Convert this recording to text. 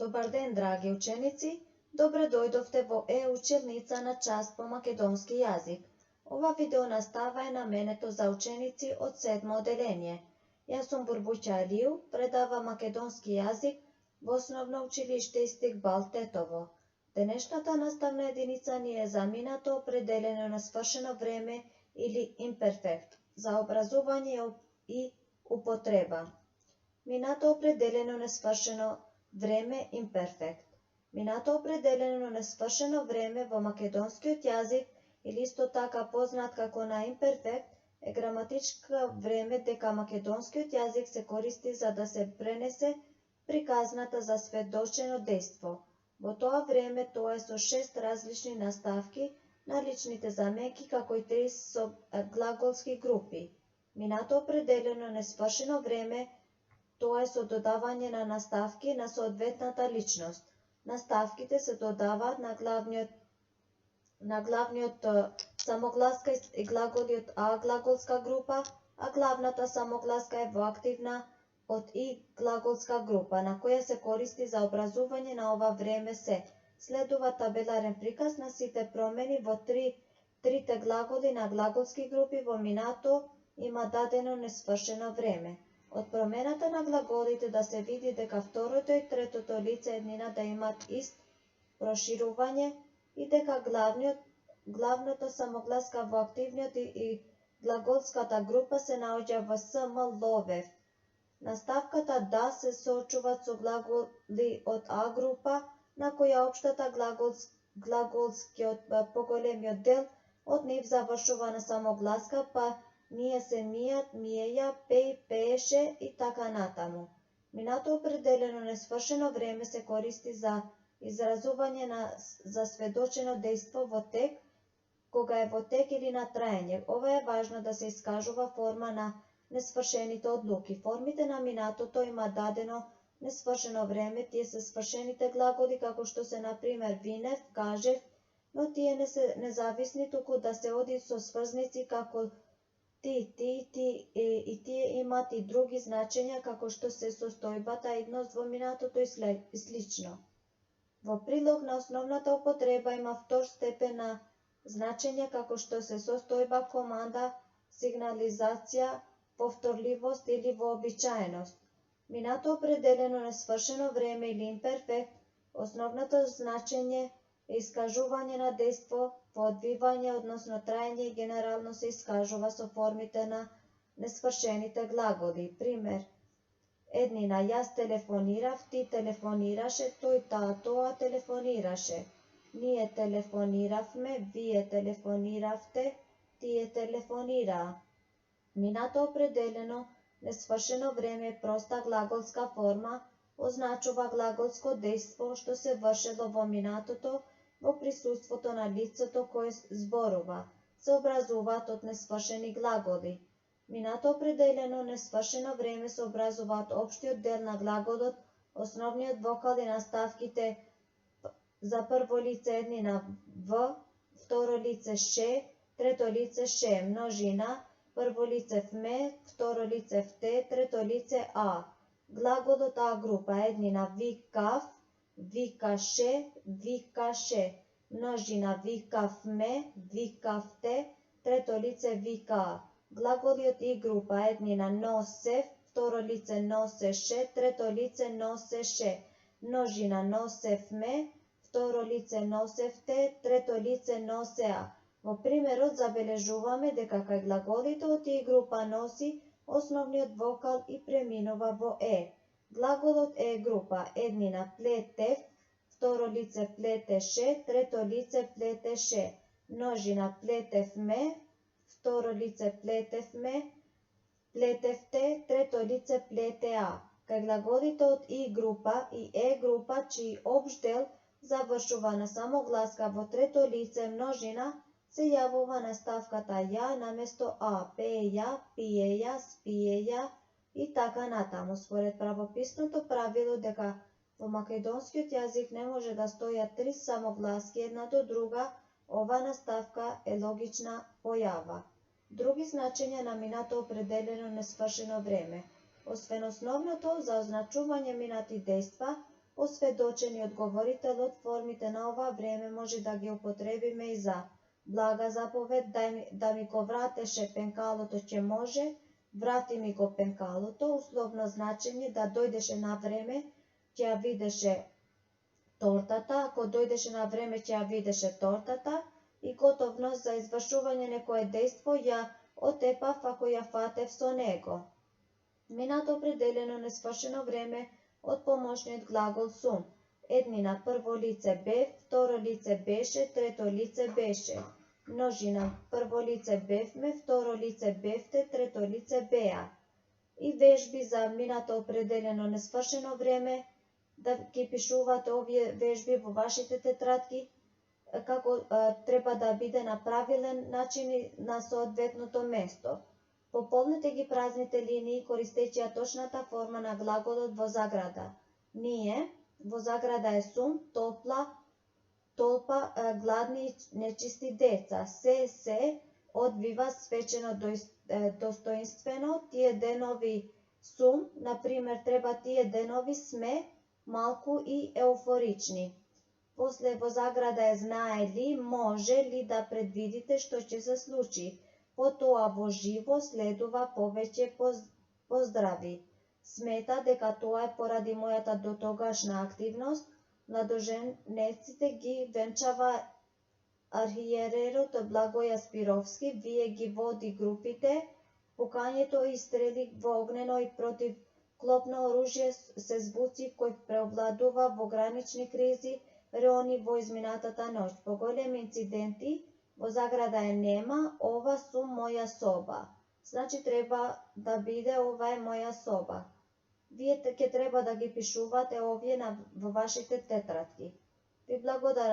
Добар ден, драги ученици! Добре дојдовте во училница на час по македонски јазик. Ова видео настава е наменето за ученици од 7 оделение. Јас сум Бурбуќа Алију, предавам македонски јазик во Основно училиште Истикбал Тетово. Денешната наставна единица ни е за минато определено на свршено време или имперфект, за образување и употреба. Минато определено несвршено време имперфект. Минато определено несвршено време во македонскиот јазик или исто така познат како на имперфект е граматичка време дека македонскиот јазик се користи за да се пренесе приказната за сведочено дејство. Во тоа време тоа е со 6 различни наставки на личните заменки како и 3 со глаголски групи. Минато определено несвршено време тоа е со додавање на наставки на соодветната личност. Наставките се додаваат на главниот самогласка и глаголиот А глаголска група, а главната самогласка е во активна од И глаголска група, на која се користи за образување на ова време се. Следува табеларен приказ на сите промени во трите глаголи на глаголски групи во минато има дадено несвршено време. Од промената на глаголите да се види дека второто и третото лице еднина да имат ист проширување и дека главната самогласка во активниот и глаголската група се наоѓа во СМ ловев. Наставката да се соочуваат со глаголи од А група, на која општата глаголскиот поголемиот дел од нив завршува на самогласка, па ние се мијат, миеја, пеј, пееше и така натаму. Минато определено несвршено време се користи за изразување за сведочено дејство во тек, кога е во тек или на траење. Ова е важно да се искажува форма на несвршените одлуки. Формите на минатото има дадено несвршено време, тие се свршените глаголи како што се например винев, кажев, но тие не се независни, туку да се оди со сврзници како ти и тие имат и други значења како што се состојбата, идност во минатото и слично. Во прилог на основната употреба има втор степен на значење како што се состојба, команда, сигнализација, повторливост или вообичаеност. Минато определено несвршено време или имперфект, основното значење е искажување на дејство во одвивање, односно траење и генерално се искажува со формите на несвршените глаголи. Пример: еднина, јас телефонирав, ти телефонираше, тој тоа телефонираше. Ние телефониравме, вие телефониравте, тие телефонираа. Минато определено несвршено време е проста глаголска форма, означува глаголско дејство што се вршело во минатото во присуството на лицето кое зборува, се образуваат од несвршени глаголи. Минато определено несвршено време се образуваат општиот дел на глаголот, основниот вокал и наставките за прво лице еднина В, второ лице ше, трето лице ше, множина, прво лице вме, второ лице вте, трето лице А. Глаголот А група еднина викав, викаше, викаше, множина викавме, викавте, трето лице вика. Глаголиот И група еднина носев, второ лице носеше, трето лице носеше, множина носевме, второ лице носевте, трето лице носеа. Во примерот забележуваме дека кај глаголите од И група носи основниот вокал и преминува во Е. Глаголот Е група еднина плетев, второ лице плетеше, трето лице плетеше, множина плетевме, второ лице плетевме, плетевте, трето лице плетеа. Кај глаголите од И група и Е група, чиј општ дел завршува на самогласка во трето лице множина, се јавува наставката ја наместо А, пеја, пиеја, спиеја и така натаму. Според правописното правило дека во македонскиот јазик не може да стојат 3 самогласки една до друга, ова наставка е логична појава. Други значења на минато определено несвршено време. Освен основното за означување минати дејства, Осведочени одговорител од формите на ова време може да ги употребиме и за блага заповед да ми го вратеше пенкалото ќе може, врати ми го пенкалото, условно значење да дојдеше на време ќе ја видеше тортата, ако дојдеше на време ќе ја видеше тортата, и готовност за извршување некое дејство ја отепав ако ја фатев со него. Минато определено несвршено време од помошниот глагол сум. Еднина прво лице бев, второ лице беше, трето лице беше. Множина прво лице бевме, второ лице бевте, трето лице беа. И вежби за минато определено несвршено време, да ги пишувате овие вежби во вашите тетрадки, како треба да биде на правилен начин и на соодветното место. Пополнете ги празните линии користејќи ја точната форма на глаголот во заграда. Ние, во заграда е сум, толпа, гладни и нечисти деца. Се одвива свечено достоинствено, тие денови сум, например, треба тие денови сме, малку и еуфорични. После во заграда е знае ли, може ли да предвидите што ќе се случи. Потоа во живо следува повеќе поздрави. Смета дека тоа е поради мојата дотогашна активност. Младоженеците ги венчава архиерерот Благоја Спировски, вие ги води групите. Пукањето и стрели во огнено и против клопно оружје се звуци кои преовладува во гранични кризи, реони во изминатата ноќ. Поголеми инциденти, во заграда е нема, ова сум моја соба. Значи треба да биде ова е моја соба. Вие ќе треба да ги пишувате овие во вашите тетрадки. Ви благодарам